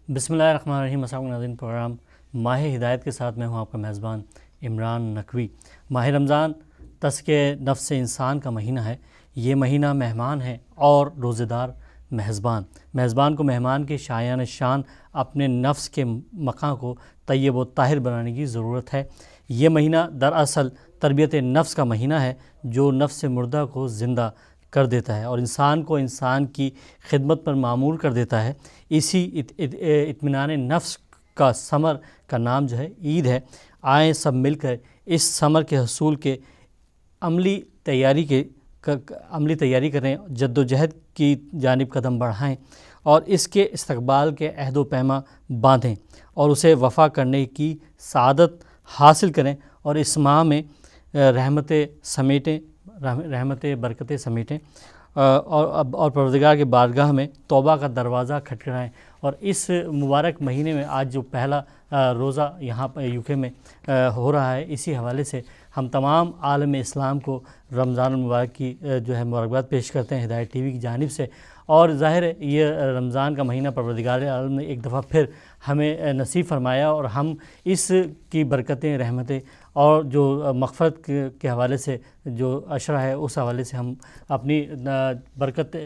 بسم اللہ الرحمن الرحیم۔ السلام علیکم ناظرین، پروگرام ماہ ہدایت کے ساتھ میں ہوں آپ کا میزبان عمران نقوی۔ ماہ رمضان تزکیہ نفس انسان کا مہینہ ہے۔ یہ مہینہ مہمان ہے اور روزہ دار میزبان کو مہمان کے شایان شان اپنے نفس کے مقام کو طیب و طاہر بنانے کی ضرورت ہے۔ یہ مہینہ دراصل تربیت نفس کا مہینہ ہے جو نفس مردہ کو زندہ کر دیتا ہے اور انسان کو انسان کی خدمت پر معمور کر دیتا ہے۔ اسی اطمینان نفس کا ثمر کا نام جو ہے عید ہے۔ آئیں سب مل کر اس ثمر کے حصول کے عملی تیاری کریں، جد و جہد کی جانب قدم بڑھائیں اور اس کے استقبال کے عہد و پیما باندھیں اور اسے وفا کرنے کی سعادت حاصل کریں اور اس ماہ میں رحمت برکتیں سمیٹیں اور پروردگار کے بارگاہ میں توبہ کا دروازہ کھٹکھٹائیں۔ اور اس مبارک مہینے میں آج جو پہلا روزہ یہاں پر UK میں ہو رہا ہے، اسی حوالے سے ہم تمام عالم اسلام کو رمضان المبارک کی جو ہے مبارکباد پیش کرتے ہیں ہدایت TV کی جانب سے۔ اور ظاہر ہے یہ رمضان کا مہینہ پروردگار عالم نے ایک دفعہ پھر ہمیں نصیب فرمایا اور ہم اس کی برکتیں، رحمتیں اور جو مغفرت کے حوالے سے جو عشرہ ہے اس حوالے سے ہم اپنی برکت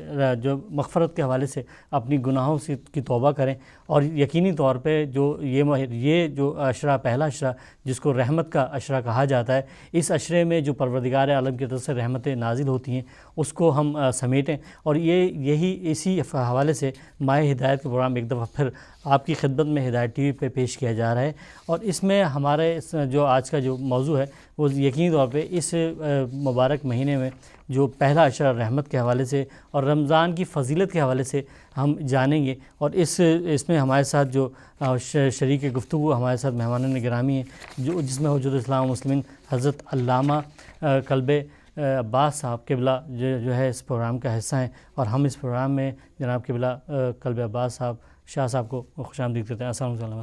جو مغفرت کے حوالے سے اپنی گناہوں سے کی توبہ کریں۔ اور یقینی طور پہ جو یہ جو عشرہ، پہلا عشرہ جس کو رحمت کا عشرہ کہا جاتا ہے، اس عشرے میں جو پروردگار عالم کی طرف سے رحمتیں نازل ہوتی ہیں اس کو ہم سمیٹیں۔ اور اسی حوالے سے ماہ ہدایت کے پروگرام ایک دفعہ پھر آپ کی خدمت میں ہدایت TV پہ پیش کیا جا رہا ہے۔ اور اس میں ہمارے جو آج کا جو موضوع ہے وہ یقینی طور پہ اس مبارک مہینے میں جو پہلا عشرہ رحمت کے حوالے سے اور رمضان کی فضیلت کے حوالے سے ہم جانیں گے۔ اور اس میں ہمارے ساتھ جو شریک گفتگو ہمارے ساتھ مہمان گرامی ہیں جس میں حجت اسلام مسلمین حضرت علامہ کلب عباس صاحب قبلہ جو ہے اس پروگرام کا حصہ ہیں، اور ہم اس پروگرام میں جناب قبلہ کلب عباس صاحب شاہ صاحب کو خوش آمدید کرتے ہیں۔ السلام علیکم۔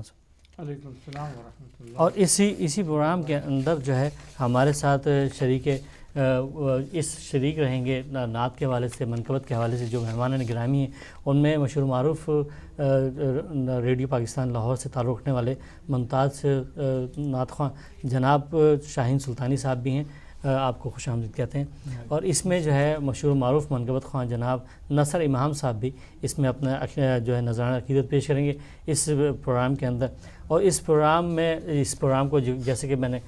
علیکم السلام ورحمۃ اللہ۔ اور اسی پروگرام کے اندر جو ہے ہمارے ساتھ شریک رہیں گے نعت کے حوالے سے، منقبت کے حوالے سے جو مہمان گرامی ہیں، ان میں مشہور معروف ریڈیو پاکستان لاہور سے تعلق رکھنے والے ممتاز نعت خواں جناب شاہین سلطانی صاحب بھی ہیں، آپ کو خوش آمدید کہتے ہیں۔ اور اس میں جو ہے مشہور معروف منقبت خواں جناب نصر امام صاحب بھی اس میں اپنا جو ہے نذرانہ عقیدت پیش کریں گے اس پروگرام کے اندر۔ اور اس پروگرام کو جیسے کہ میں نے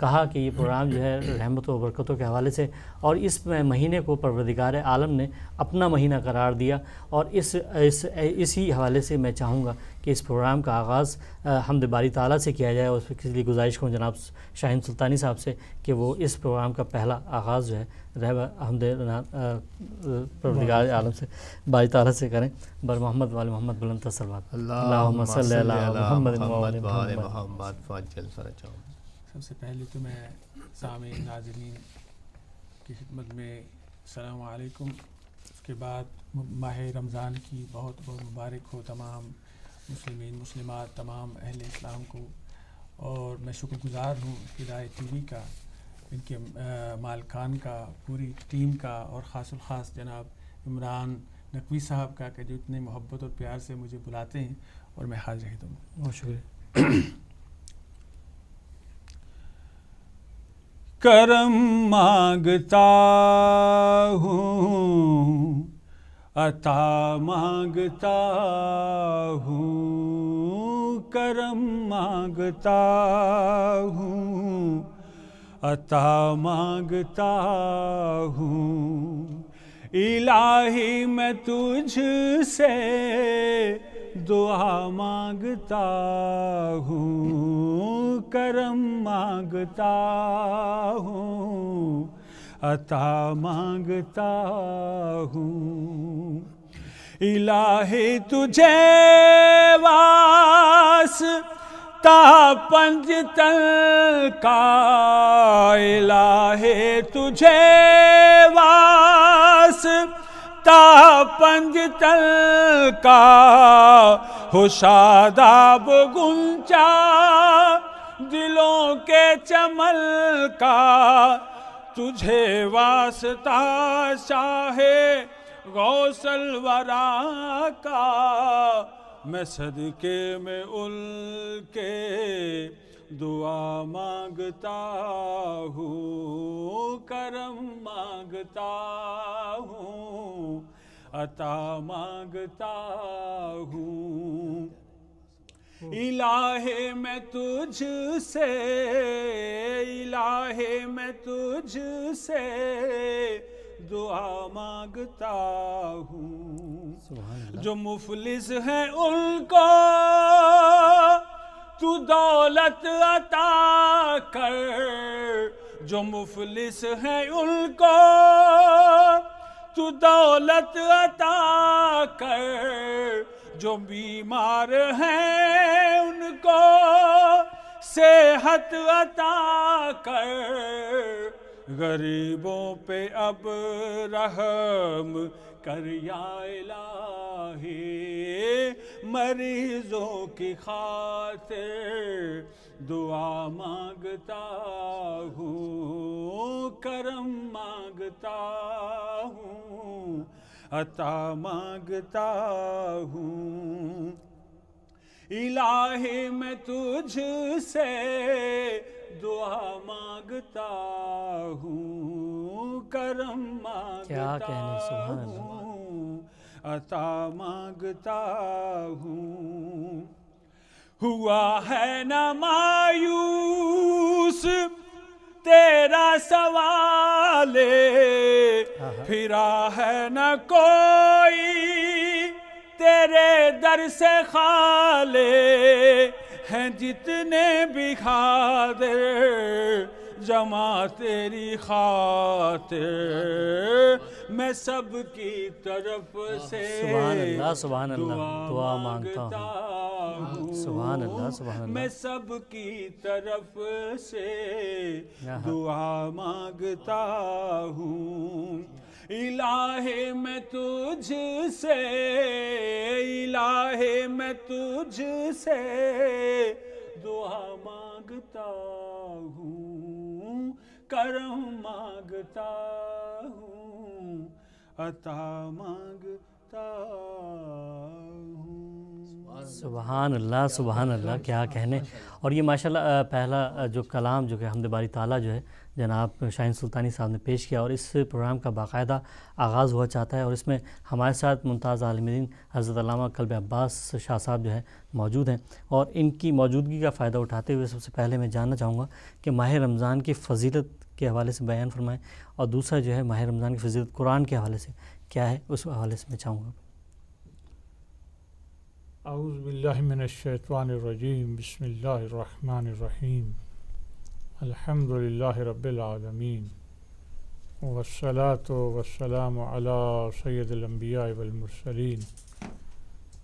کہا کہ یہ پروگرام جو ہے رحمت و برکتوں کے حوالے سے، اور اس مہینے کو پروردگار عالم نے اپنا مہینہ قرار دیا، اور اسی حوالے سے میں چاہوں گا کہ اس پروگرام کا آغاز حمد باری تعالیٰ سے کیا جائے۔ اور اس کے لیے گزارش کروں جناب شاہین سلطانی صاحب سے کہ وہ اس پروگرام کا پہلا آغاز جو ہے حمد پروردگار عالم سے باری تعالیٰ سے کریں۔ بر محمد وال محمد بلند صلوات، اللہم صلی علی محمد وآل محمد۔ سب سے پہلے تو میں سامعین ناظرین کی خدمت میں السلام علیکم، اس کے بعد ماہ رمضان کی بہت بہت مبارک ہو تمام مسلمین مسلمات، تمام اہل اسلام کو۔ اور میں شکر گزار ہوں ہدایت TV کا، ان کے مالکان کا، پوری ٹیم کا، اور خاص الخاص جناب عمران نقوی صاحب کا کہ جو اتنے محبت اور پیار سے مجھے بلاتے ہیں اور میں حاضر ہوں۔ بہت شکریہ۔ کرم مانگتا ہوں، عطا مانگتا ہوں، کرم مانگتا ہوں، عطا مانگتا ہوں، الہی میں تجھ سے دعا مانگتا ہوں، کرم مانگتا ہوں، عطا مانگتا ہوں، الہی تجھے واسطہ پنجتن کا، الہی تجھے واسطہ پنجتن کا، ہو شاداب گنچا دلوں کے چمن کا، تجھے واسطہ شاہ غوث الورا کا، میں صدقے میں ان کے دعا مانگتا ہوں، کرم مانگتا ہوں، عطا مانگتا ہوں۔ الہ میں تجھ سے، الہ میں تجھ سے دعا مانگتا ہوں۔ سبحان اللہ۔ جو مفلس ہیں ان کو تو دولت عطا کر، جو مفلس ہیں ان کو تو دولت عطا کر، جو بیمار ہیں ان کو صحت عطا کر، غریبوں پہ اب رحم کر یا الہی، مریضوں کی خاطر دعا مانگتا ہوں، کرم مانگتا ہوں، عطا مانگتا ہوں۔ الہی میں تجھ سے دعا مانگتا ہوں، کرم کیا مانگتا کہنے، سبحان اللہ۔ ہوں، عطا مانگتا ہوں۔ ہوا ہے نہ مایوس تیرا سوال، پھرا ہے نہ کوئی تیرے در سے خالے، ہیں جتنے بھی خادر جمع تیری خاطر، میں سب کی طرف سے سبحان اللہ، سبحان اللہ، دعا دعا مانگتا مانگتا ہوں۔ سبحان اللہ، سبحان اللہ۔ میں سب کی طرف سے دعا مانگتا ہوں۔ الہ میں تجھ سے، الہ میں تجھ سے دعا مانگتا ہوں، کرم مانگتا ہوں، عطا مانگتا ہوں۔ سبحان اللہ، سبحان اللہ، کیا کہنے۔ اور یہ ماشاءاللہ پہلا جو کلام جو کہ حمد باری تعالیٰ جو ہے جناب شاہین سلطانی صاحب نے پیش کیا، اور اس پروگرام کا باقاعدہ آغاز ہوا چاہتا ہے، اور اس میں ہمارے ساتھ ممتاز عالم دین حضرت علامہ قلب عباس شاہ صاحب جو ہے موجود ہیں، اور ان کی موجودگی کا فائدہ اٹھاتے ہوئے سب سے پہلے میں جاننا چاہوں گا کہ ماہ رمضان کی فضیلت کے حوالے سے بیان فرمائیں، اور دوسرا جو ہے ماہ رمضان کی فضیلت قرآن کے حوالے سے کیا ہے، اس حوالے سے میں چاہوں گا۔ اعوذ باللہ من الشیطان الرجیم، بسم اللہ الرحمن الرحیم، الحمد للہ رب العالمین، والصلاة والسلام علی سید الانبیاء والمرسلین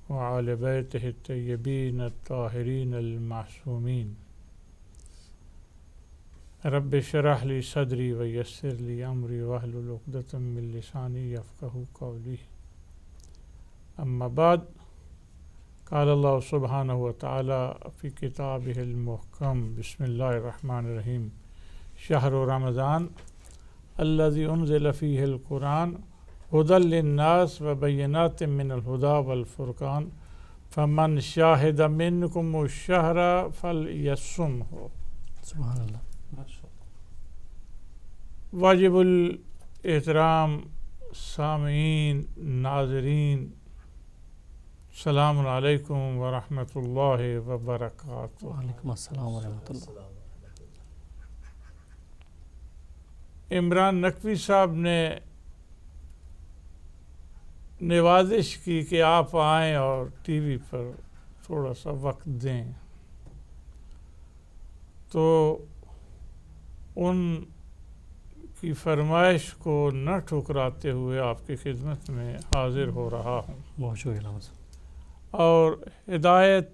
وعلی بیتہ الطیبین الطاہرین المعصومین۔ رب اشرح لی صدری ویسر لی امری واحلل عقدۃ من لسانی یفقہوا قولی۔ اما بعد، قال اللہ سبحانہ وتعالی فی کتابہ المحکم، بسم اللہ الرحمن الرحیم، شہر رمضان الذی انزل فیہ القرآن ھدی للناس وبینات من الھدی والفرقان فمن شاہد منکم الشہر فلیصمہ۔ سبحان اللہ۔ واجب الاحترام سامعین، ناظرین، السلام علیکم ورحمۃ اللہ وبرکاتہ۔ وعلیکم السلام ورحمۃ اللہ۔ عمران نقوی صاحب نے نوازش کی کہ آپ آئیں اور ٹی وی پر تھوڑا سا وقت دیں، تو ان کی فرمائش کو نہ ٹھکراتے ہوئے آپ کی خدمت میں حاضر ہو رہا ہوں، بہت شکریہ۔ اور ہدایت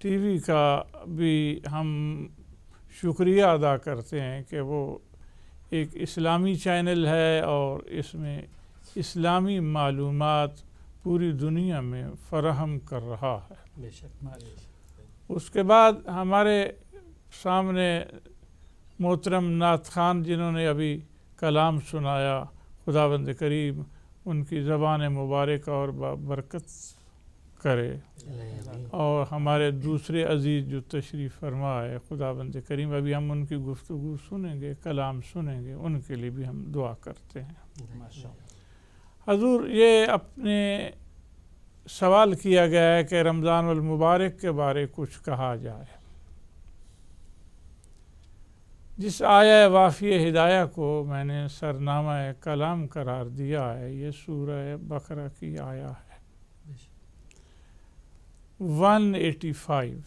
ٹی وی کا بھی ہم شکریہ ادا کرتے ہیں کہ وہ ایک اسلامی چینل ہے اور اس میں اسلامی معلومات پوری دنیا میں فراہم کر رہا ہے۔ بے شک۔ اس کے بعد ہمارے سامنے محترم نعت خان جنہوں نے ابھی کلام سنایا، خداوند کریم ان کی زبان مبارکہ اور برکت کرے، اور ہمارے دوسرے عزیز جو تشریف فرما ہے خداوند کریم، ابھی ہم ان کی گفتگو سنیں گے، کلام سنیں گے، ان کے لیے بھی ہم دعا کرتے ہیں۔ حضور، یہ اپنے سوال کیا گیا ہے کہ رمضان المبارک کے بارے کچھ کہا جائے۔ جس آیہ وافی ہدایہ کو میں نے سرنامہ کلام قرار دیا ہے، یہ سورہ بقرہ کی آیہ ہے 185۔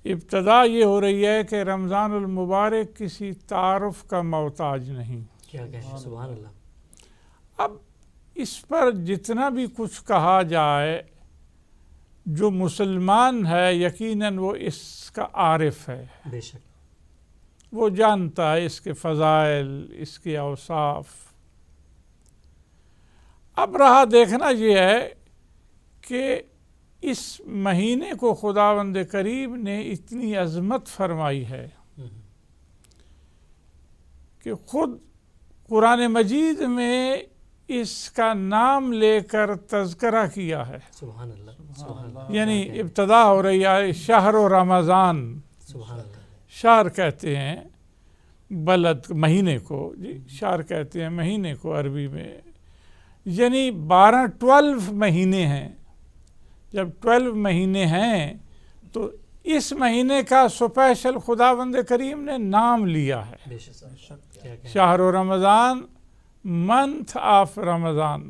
ابتدا یہ ہو رہی ہے کہ رمضان المبارک کسی تعارف کا محتاج نہیں۔ کیا کہہ رہے ہیں، سبحان اللہ۔ اب اس پر جتنا بھی کچھ کہا جائے، جو مسلمان ہے یقیناً وہ اس کا عارف ہے، بے شک وہ جانتا ہے اس کے فضائل، اس کے اوصاف۔ اب رہا دیکھنا یہ ہے کہ اس مہینے کو خداوند کریم نے اتنی عظمت فرمائی ہے کہ خود قرآن مجید میں اس کا نام لے کر تذکرہ کیا ہے۔ سبحان اللہ، سبحان اللہ، یعنی ابتدا ہو رہی ہے شہر و رمضان، سبحان اللہ، شہر کہتے ہیں بلد مہینے کو، جی شہر کہتے ہیں مہینے کو عربی میں، یعنی 12 مہینے ہیں۔ جب 12 مہینے ہیں تو اس مہینے کا سپیشل خداوند کریم نے نام لیا ہے، بے شک، کیا کہہ شہر و رمضان، منتھ آف رمضان۔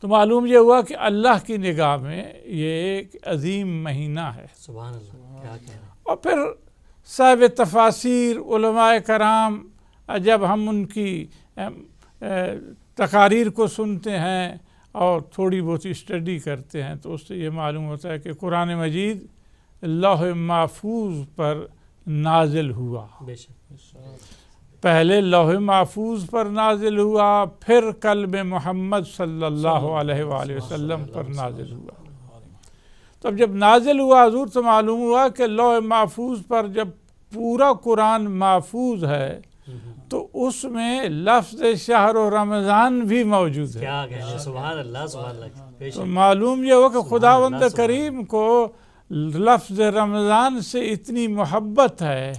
تو معلوم یہ ہوا کہ اللہ کی نگاہ میں یہ ایک عظیم مہینہ ہے۔ سبحان اللہ، کیا کہہ رہے ہیں، اور پھر صاحب تفاسیر علماء کرام، جب ہم ان کی تقاریر کو سنتے ہیں اور تھوڑی بہت اسٹڈی کرتے ہیں تو اس سے یہ معلوم ہوتا ہے کہ قرآن مجید لوح محفوظ پر نازل ہوا۔ بے شک، پہلے لوح محفوظ پر نازل ہوا، پھر قلب محمد صلی اللہ علیہ وآلہ وسلم پر نازل ہوا۔ تب جب نازل ہوا حضور تو معلوم ہوا کہ لوح محفوظ پر جب پورا قرآن محفوظ ہے تو اس میں لفظ شہر و رمضان بھی موجود ہے۔ کیا کہہ رہے ہیں، سبحان اللہ، سبحان اللہ، بے تو شک، معلوم یہ ہو کہ خداوند اللہ، کریم کو لفظ رمضان سے اتنی محبت ہے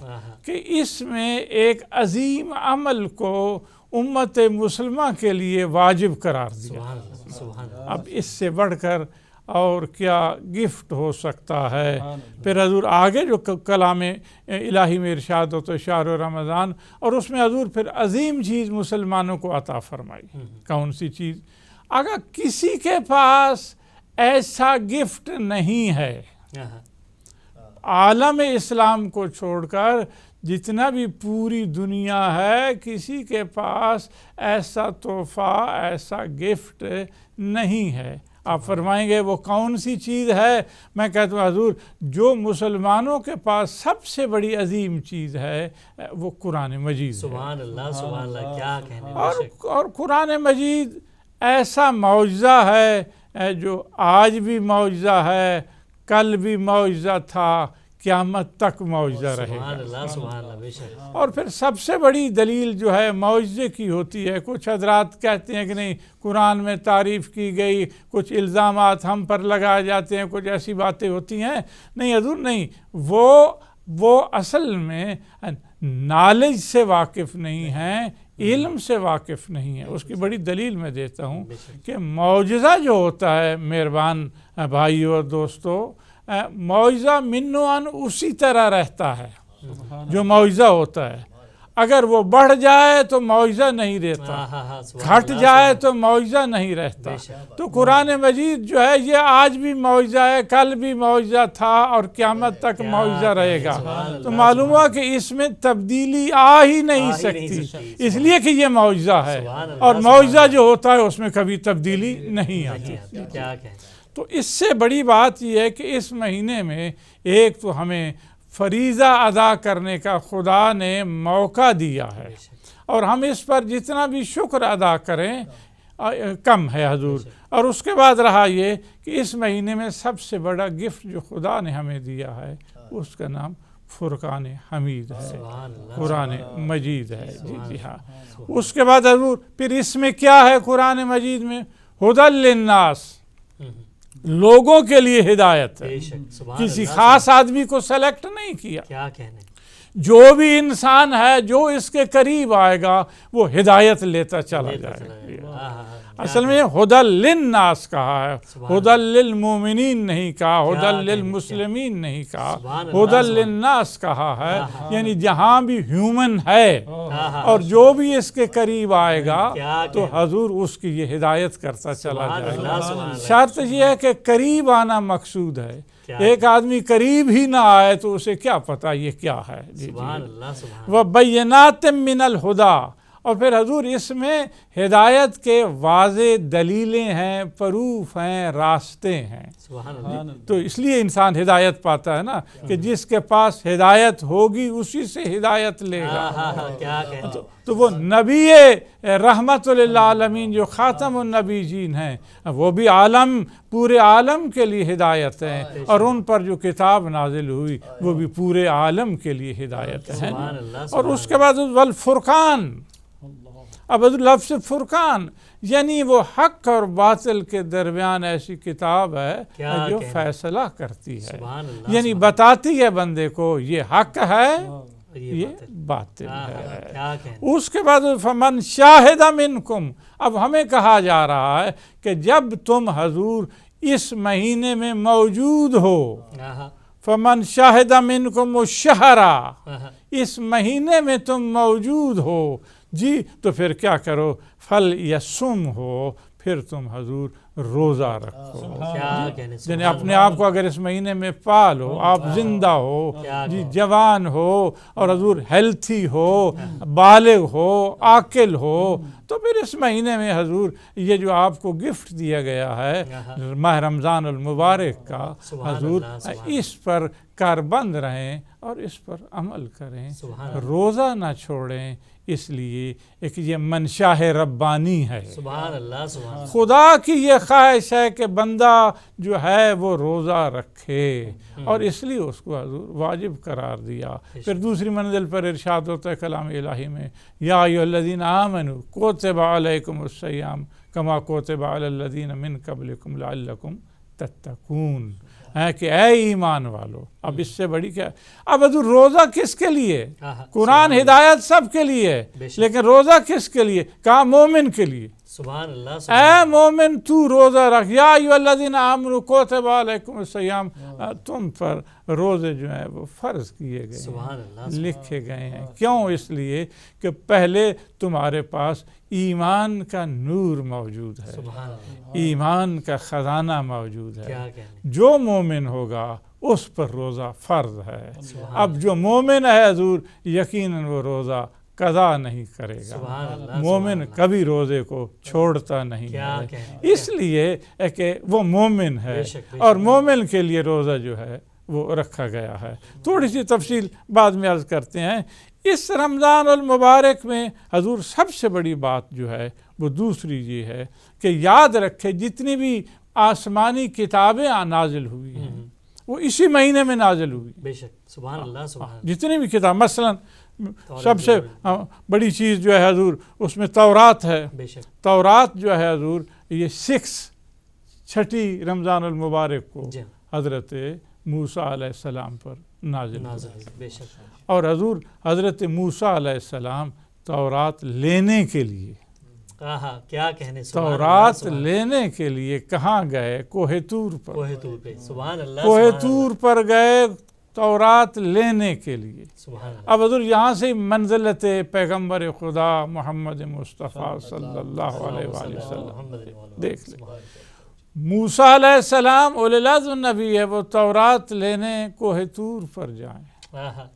کہ اس میں ایک عظیم عمل کو امت مسلمہ کے لیے واجب قرار دیا۔ سبحان اللہ، سبحان اللہ، اب اس سے بڑھ کر اور کیا گفٹ ہو سکتا ہے؟ پھر حضور آگے جو کلام الہی میں ارشاد ہوتا ہے شہر رمضان، اور اس میں حضور پھر عظیم چیز مسلمانوں کو عطا فرمائی۔ کون سی چیز؟ اگر کسی کے پاس ایسا گفٹ نہیں ہے، عالم اسلام کو چھوڑ کر جتنا بھی پوری دنیا ہے، کسی کے پاس ایسا تحفہ، ایسا گفٹ نہیں ہے۔ آپ فرمائیں گے وہ کون سی چیز ہے؟ میں کہتا ہوں حضور جو مسلمانوں کے پاس سب سے بڑی عظیم چیز ہے وہ قرآن مجید ہے۔ سبحان اللہ، سبحان اللہ، کیا کہنے، بے شک، اور قرآن مجید ایسا معجزہ ہے جو آج بھی معجزہ ہے، کل بھی معجزہ تھا، قیامت تک معجزہ رہے گا۔ سبحان اللہ، سبحان اللہ، بے شک، اور پھر سب سے بڑی دلیل جو ہے معجزے کی ہوتی ہے۔ کچھ حضرات کہتے ہیں کہ نہیں قرآن میں تعریف کی گئی، کچھ الزامات ہم پر لگائے جاتے ہیں، کچھ ایسی باتیں ہوتی ہیں۔ نہیں حضور، نہیں، وہ اصل میں نالج سے واقف نہیں ہیں، علم سے واقف نہیں ہے۔ اس کی بڑی دلیل میں دیتا ہوں کہ معجزہ جو ہوتا ہے مہربان بھائیو اور دوستو، معجزہ من و عن اسی طرح رہتا ہے جو معجزہ ہوتا ہے۔ اگر وہ بڑھ جائے تو معجزہ نہیں رہتا، گھٹ جائے تو معجزہ نہیں رہتا۔ تو قرآن مجید جو ہے یہ آج بھی معجزہ ہے، کل بھی معجزہ تھا اور قیامت تک معجزہ رہے گا۔ تو معلوم ہوا کہ اس میں تبدیلی آ ہی نہیں سکتی، اس لیے کہ یہ معجزہ ہے، اور معجزہ جو ہوتا ہے اس میں کبھی تبدیلی نہیں آتی۔ تو اس سے بڑی بات یہ ہے کہ اس مہینے میں ایک تو ہمیں فریضہ ادا کرنے کا خدا نے موقع دیا ہے، اور ہم اس پر جتنا بھی شکر ادا کریں کم ہے حضور۔ اور اس کے بعد رہا یہ کہ اس مہینے میں سب سے بڑا گفٹ جو خدا نے ہمیں دیا ہے اس کا نام فرقان حمید ہے، قرآن مجید ہے۔ جی ہاں۔ اس کے بعد حضور پھر اس میں کیا ہے قرآن مجید میں؟ ہدی للناس، لوگوں کے لیے ہدایت ہے، بے شک، سبحان کسی اللہ، خاص آدمی کو سلیکٹ نہیں کیا۔ کیا کہنے، جو بھی انسان ہے جو اس کے قریب آئے گا وہ ہدایت لیتا چلا جائے گا۔ اصل میں ہدی للناس کہا ہے، ہدی للمومنین نہیں کہا، ہدی للمسلمین نہیں کہا، ہدی للناس کہا ہے، یعنی جہاں بھی ہیومن ہے اور جو بھی اس کے قریب آئے گا تو حضور اس کی یہ ہدایت کرتا چلا جائے گا۔ شرط یہ ہے کہ قریب آنا مقصود ہے، ایک آدمی قریب ہی نہ آئے تو اسے کیا پتا یہ کیا ہے۔ وَبَيِّنَاتٍ مِّنَ الْهُدَىٰ، اور پھر حضور اس میں ہدایت کے واضح دلیلیں ہیں، پروف ہیں، راستے ہیں۔ تو اس لیے انسان ہدایت پاتا ہے نا کہ جس کے پاس ہدایت ہوگی اسی سے ہدایت لے گا۔ تو وہ نبی رحمت للعالمین جو خاتم النبیین ہیں وہ بھی عالم، پورے عالم کے لیے ہدایت ہیں، اور ان پر جو کتاب نازل ہوئی وہ بھی پورے عالم کے لیے ہدایت ہیں۔ اور اس کے بعد والفرقان، اب لفظ فرقان یعنی وہ حق اور باطل کے درمیان ایسی کتاب ہے جو فیصلہ کرتی ہے، یعنی بتاتی ہے بندے کو یہ حق ہے یہ باطل ہے۔ اس کے بعد فمن شاہد منکم، اب ہمیں کہا جا رہا ہے کہ جب تم حضور اس مہینے میں موجود ہو، فمن شاہد منکم الشہر، اس مہینے میں تم موجود ہو جی، تو پھر کیا کرو، فل یسم ہو، پھر تم حضور روزہ رکھو۔ یعنی اپنے آپ کو اگر اس مہینے میں پالو، آپ زندہ ہو جی، جوان ہو اور حضور ہیلتھی ہو، بالغ ہو، عاقل ہو، تو پھر اس مہینے میں حضور یہ جو آپ کو گفٹ دیا گیا ہے ماہ رمضان المبارک کا، حضور اس پر کاربند رہیں اور اس پر عمل کریں، روزہ نہ چھوڑیں، اس لیے ایک یہ منشاء ربانی ہے۔ سبحان اللہ، سبحان اللہ، خدا کی یہ خواہش ہے کہ بندہ جو ہے وہ روزہ رکھے، اور اس لیے اس کو حضور واجب قرار دیا۔ پھر دوسری منزل پر ارشاد ہوتا ہے کلام الہی میں، یا ایھا الذین آمنوا کتب علیکم الصیام کما کتب علی الذین من قبلکم لعلکم تتقون، ہے کہ اے ایمان والو۔ اب اس سے بڑی کیا، اب حضور روزہ کس کے لیے؟ قرآن ہدایت سب کے لیے، لیکن روزہ کس کے لیے؟ کہا مومن کے لیے۔ سبحان اللہ، اے مومن تو روزہ رکھ، یا ایھا الذین آمنوا کتب علیکم الصیام، تم پر روزے جو ہیں وہ فرض کیے گئے ہیں، لکھے گئے ہیں۔ کیوں؟ اس لیے کہ پہلے تمہارے پاس ایمان کا نور موجود ہے، ایمان کا خزانہ موجود ہے۔ جو مومن ہوگا اس پر روزہ فرض ہے۔ اب جو مومن ہے حضور یقیناً وہ روزہ قضا نہیں کرے گا، مومن کبھی روزے کو چھوڑتا نہیں ہے، اس لیے کہ وہ مومن ہے، اور مومن کے لیے روزہ جو ہے وہ رکھا گیا ہے۔ تھوڑی سی تفصیل بعد میں عرض کرتے ہیں۔ اس رمضان المبارک میں حضور سب سے بڑی بات جو ہے وہ دوسری یہ ہے کہ یاد رکھے جتنی بھی آسمانی کتابیں نازل ہوئی ہیں وہ اسی مہینے میں نازل ہوئی۔ بے شک، سبحان اللہ، سبحان اللہ، جتنی بھی کتاب، مثلا سب سے بڑی چیز جو ہے حضور اس میں تورات ہے۔ بے شک، تورات جو ہے حضور یہ چھٹی رمضان المبارک کو حضرت موسیٰ علیہ السلام پر نازل ہوئی۔ بے شک، اور حضور حضرت موسیٰ علیہ السلام تورات لینے کے لیے، کیا کہنے، تورات لینے کے لیے کہاں گئے؟ کوہ طور پر، کوہ طور پہ، سبحان اللہ، کوہ طور پر گئے تورات لینے کے لیے۔ سبحان اللہ، اب حضور یہاں سے منزلت پیغمبر خدا محمد مصطفیٰ صلی اللہ علیہ وآلہ وسلم دیکھ لیں۔ موسیٰ علیہ السلام اولی العزم نبی ہے، وہ تورات لینے کوہ طور پر جائیں،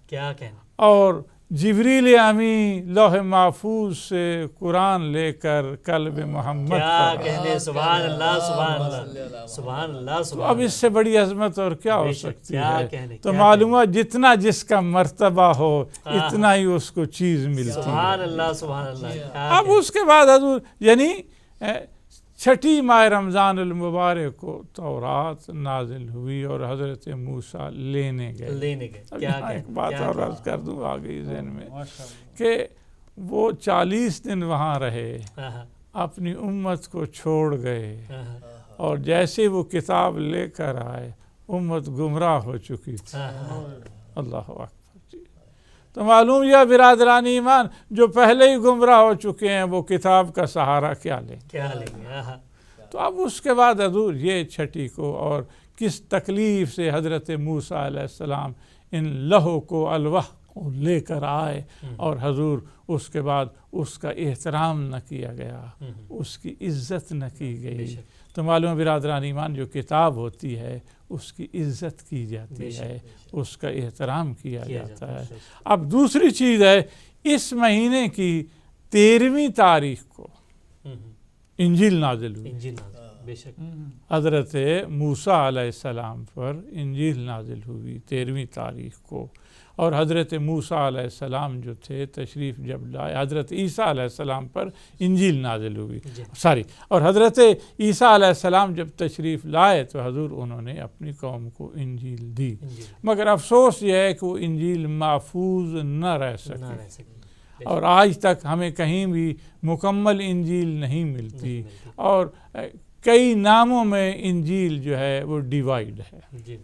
کیا کہنا، اور جبریل امی لوح محفوظ سے قرآن لے کر قلب محمد کیا پر، کہنے، سبحان اللہ، سبحان اللہ، سبحان اللہ، تو اب اس سے بڑی عظمت اور کیا ہو سکتی کیا ہے؟ کہنے، تو معلوم ہے جتنا جس کا مرتبہ ہو اتنا ہی اس کو چیز ملتی ہے۔ سبحان اللہ، سبحان اللہ۔ اب اس کے بعد حضور یعنی چھٹی ماہ رمضان المبارک کو تورات نازل ہوئی اور حضرت موسیٰ لینے گئے۔ اب یہاں ایک بات اور عرض کر دوں، آ گئی ذہن میں، کہ وہ 40 دن وہاں رہے، اپنی امت کو چھوڑ گئے، اور جیسے وہ کتاب لے کر آئے امت گمراہ ہو چکی تھی. اللہ اکبر. تو معلوم یہ برادران ایمان جو پہلے ہی گمراہ ہو چکے ہیں وہ کتاب کا سہارا کیا لیں. تو اب اس کے بعد حضور یہ چھٹی کو اور کس تکلیف سے حضرت موسیٰ علیہ السلام ان لہو کو الواح کو لے کر آئے اور حضور اس کے بعد اس کا احترام نہ کیا گیا, اس کی عزت نہ کی گئی. تو معلوم برادران ایمان جو کتاب ہوتی ہے اس کی عزت کی جاتی ہے, اس کا احترام کیا جاتا ہے. اب دوسری چیز ہے اس مہینے کی 13ویں تاریخ کو انجیل نازل ہوئی. حضرت موسیٰ علیہ السلام پر انجیل نازل ہوئی 13ویں تاریخ کو, اور حضرت موسیٰ علیہ السلام جو تھے تشریف جب لائے حضرت عیسیٰ علیہ السلام پر انجیل نازل ہوئی اور حضرت عیسیٰ علیہ السلام جب تشریف لائے تو حضور انہوں نے اپنی قوم کو انجیل دی. مگر افسوس یہ ہے کہ وہ انجیل محفوظ نہ رہ سکے اور آج تک ہمیں کہیں بھی مکمل انجیل نہیں ملتی, اور کئی ناموں میں انجیل جو ہے وہ ڈیوائیڈ ہے.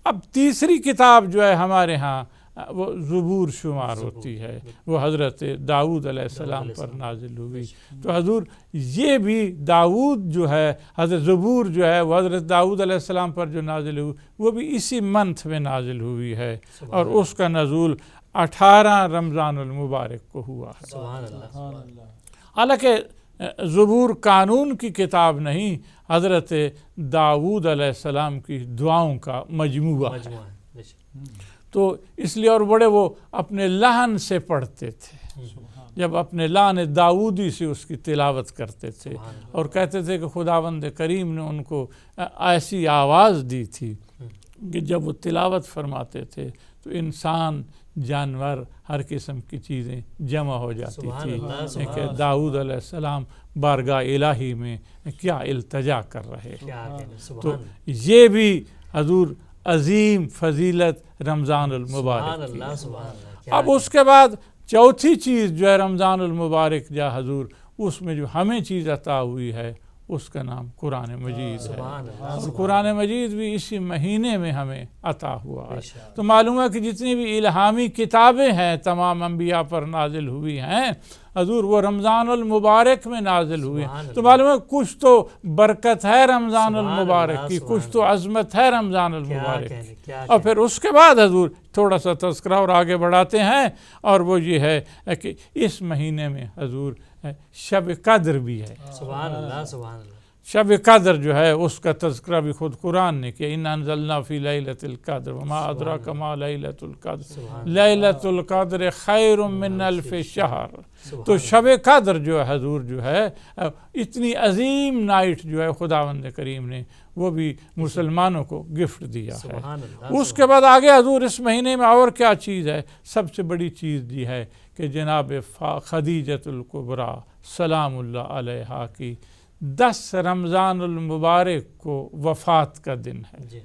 اب تیسری کتاب جو ہے ہمارے ہاں وہ زبور شمار ہوتی ہے, وہ حضرت داؤد علیہ السلام پر نازل ہوئی. تو حضور یہ بھی داؤد جو ہے حضرت زبور جو ہے وہ حضرت داؤد علیہ السلام پر جو نازل ہوئی وہ بھی اسی منتھ میں نازل ہوئی ہے, اور اس کا نزول 18 رمضان المبارک کو ہوا ہے. حالانکہ زبور قانون کی کتاب نہیں, حضرت داؤد علیہ السلام کی دعاؤں کا مجموعہ ہے. تو اس لیے اور بڑے وہ اپنے لحن سے پڑھتے تھے, جب اپنے لحن داؤدی سے اس کی تلاوت کرتے تھے اور کہتے تھے کہ خداوند کریم نے ان کو ایسی آواز دی تھی کہ جب وہ تلاوت فرماتے تھے تو انسان جانور ہر قسم کی چیزیں جمع ہو جاتی تھی کہ داؤد علیہ السلام بارگاہ الہی میں کیا التجا کر رہے. تو یہ بھی حضور عظیم فضیلت رمضان المبارک کی. اب اس کے بعد چوتھی چیز جو ہے رمضان المبارک جا حضور اس میں جو ہمیں چیز عطا ہوئی ہے اس کا نام قرآن مجید ہے, اور قرآن مجید بھی اسی مہینے میں ہمیں عطا ہوا ہے. تو معلوم ہے کہ جتنی بھی الہامی کتابیں ہیں تمام انبیاء پر نازل ہوئی ہیں حضور وہ رمضان المبارک میں نازل ہوئی ہیں. تو معلوم ہے کچھ تو برکت ہے رمضان المبارک کی, کچھ تو عظمت ہے رمضان المبارک کی. اور پھر اس کے بعد حضور تھوڑا سا تذکرہ اور آگے بڑھاتے ہیں, اور وہ یہ ہے کہ اس مہینے میں حضور شب قدر بھی ہے. سبحان اللہ سبحان اللہ. شب قدر جو ہے اس کا تذکرہ بھی خود قرآن نے کیا, اِنَّا أَنزَلْنَا فِي لَيْلَةِ الْقَدْرِ وَمَا أَدْرَاكَ مَا لَيْلَةُ الْقَدْرِ لَيْلَةُ الْقَدْرِ خَيْرٌ مِّنْ أَلْفِ شَهْرٍ. تو شب قدر جو ہے حضور جو ہے اتنی عظیم نائٹ جو ہے خداوند کریم نے وہ بھی مسلمانوں کو گفٹ دیا ہے. اس کے بعد آگے حضور اس مہینے میں اور کیا چیز ہے, سب سے بڑی چیز یہ ہے کہ جناب خدیجۃ الکبریٰ سلام اللہ علیہا کی 10 رمضان المبارک کو وفات کا دن ہے.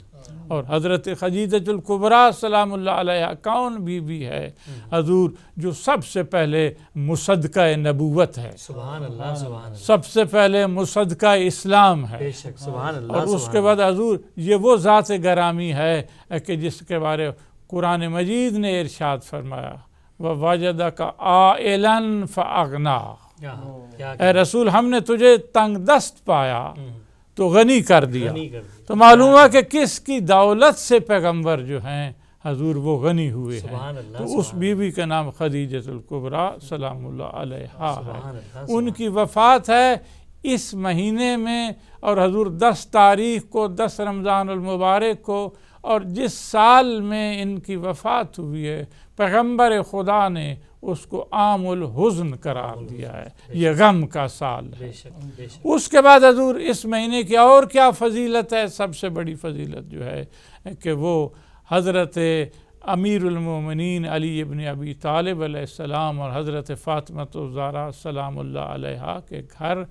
اور حضرت خدیجۃ الکبریٰ سلام اللہ علیہا کون بی ہے حضور جو سب سے پہلے مصدقہ نبوت ہے, سبحان اللہ سبحان اللہ, سب سے پہلے مصدقہ اسلام ہے. سبحان اللہ. اور اس کے بعد حضور یہ وہ ذات گرامی ہے کہ جس کے بارے قرآن مجید نے ارشاد فرمایا وَوَجَدَكَ عَائِلًا فَأَغْنَىٰ. اے رسول ہم نے تجھے تنگ دست پایا تو غنی کر دیا. تو معلوم ہے کہ کس کی دولت سے پیغمبر جو ہیں حضور وہ غنی ہوئے ہیں. تو اس بیوی کا نام خدیجۃ الکبریٰ سلام اللہ علیہا ہے. ان کی وفات ہے اس مہینے میں, اور حضور 10 تاریخ کو 10 رمضان المبارک کو, اور جس سال میں ان کی وفات ہوئی ہے پیغمبر خدا نے اس کو عام الحزن قرار دیا ہے, یہ غم کا سال ہے. اس کے بعد حضور اس مہینے کی اور کیا فضیلت ہے, سب سے بڑی فضیلت جو ہے کہ وہ حضرت امیر المومنین علی ابن ابی طالب علیہ السلام اور حضرت فاطمۃ الزہرا سلام اللہ علیہا کے گھر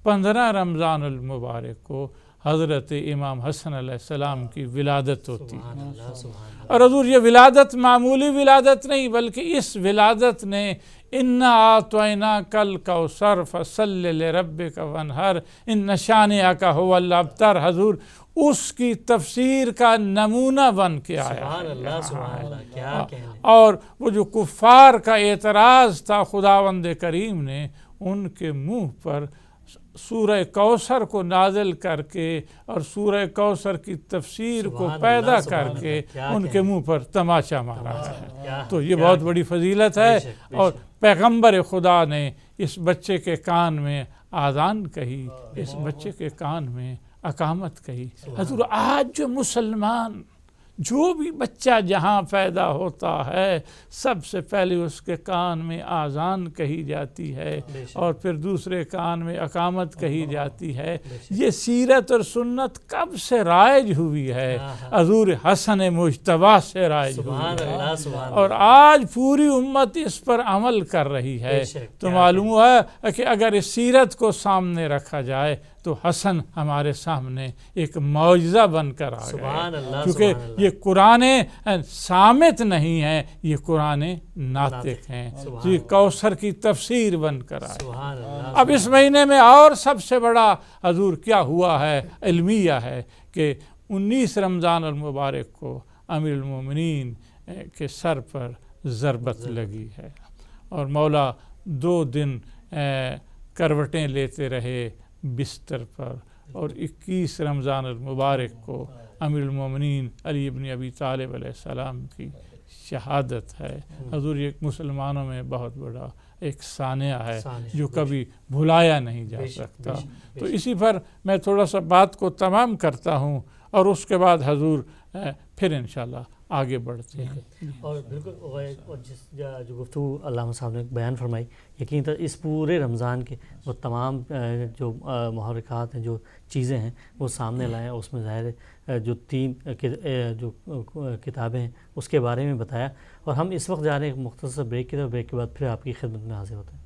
15 رمضان المبارک کو حضرت امام حسن علیہ السلام کی ولادت ہوتی ہے۔ سبحان اللہ، سبحان اللہ۔ اور حضور یہ ولادت معمولی ولادت نہیں، بلکہ اس ولادت نے اِنَّا أَعْطَيْنَاكَ الْكَوْثَرَ فَصَلِّ لِرَبِّكَ وَانْحَرْ إِنَّ شَانِئَكَ هُوَ الْأَبْتَرُ، حضور اس کی تفسیر کا نمونہ بن کے آیا سبحان ہے اللہ، سبحان اللہ، کیا کہنے۔ اور وہ جو کفار کا اعتراض تھا خداوند کریم نے ان کے منہ پر سورہ کوثر کو نازل کر کے اور سورہ کوثر کی تفسیر کو سبحان پیدا اللہ، سبحان کر کے اللہ، کیا ان کے کہنے۔ منہ پر تماشا مارا ہے۔ کیا- تو یہ کیا- بہت بڑی فضیلت ہے۔ بے شک، بے اور شک۔ پیغمبر خدا نے اس بچے کے کان میں آذان کہی، اس بچے کے کان میں اقامت کہی۔ حضور آج جو مسلمان جو بھی بچہ جہاں پیدا ہوتا ہے سب سے پہلے اس کے کان میں آذان کہی جاتی ہے بے شک۔ اور پھر دوسرے کان میں اقامت کہی جاتی ہے۔ بے شک۔ یہ سیرت اور سنت کب سے رائج ہوئی ہے؟ حضور حسن مجتبیٰ سے رائج سبحان ہوئی ہے، اللہ، سبحان اور اللہ۔ آج پوری امت اس پر عمل کر رہی ہے۔ بے شک، تو کیا معلوم ہے کہ اگر اس سیرت کو سامنے رکھا جائے تو حسن ہمارے سامنے ایک معجزہ بن کر آ سبحان گئے، اللہ، کیونکہ سبحان اللہ۔ یہ قرآن صامت نہیں ہے، یہ قرآن ناطق ہیں، سبحان تو یہ کوثر کی تفسیر بن کر آئے۔ سبحان اللہ۔ اب اس مہینے میں اور سب سے بڑا حضور کیا ہوا ہے، علمیہ ہے کہ 19 رمضان المبارک کو امیر المومنین کے سر پر ضربت لگی ہے، اور مولا 2 دن کروٹیں لیتے رہے بستر پر، اور 21 رمضان المبارک کو امیر المومنین علی بن ابی طالب علیہ السلام کی شہادت ہے۔ حضور یہ مسلمانوں میں بہت بڑا ایک سانحہ ہے جو کبھی بھلایا نہیں جا سکتا۔ تو اسی پر میں تھوڑا سا بات کو تمام کرتا ہوں، اور اس کے بعد حضور پھر انشاءاللہ آگے بڑھتے ہیں۔ اور بالکل اور جس جو گفتگو علامہ صاحب نے بیان فرمائی، یقیناً اس پورے رمضان کے وہ تمام جو محرکات ہیں، جو چیزیں ہیں وہ سامنے لائے ہیں۔ اس میں ظاہر ہے جو 3 جو کتابیں ہیں اس کے بارے میں بتایا، اور ہم اس وقت جا رہے ہیں ایک مختصر بریک کی طرف۔ بریک کے بعد پھر آپ کی خدمت میں حاضر ہوتے ہیں۔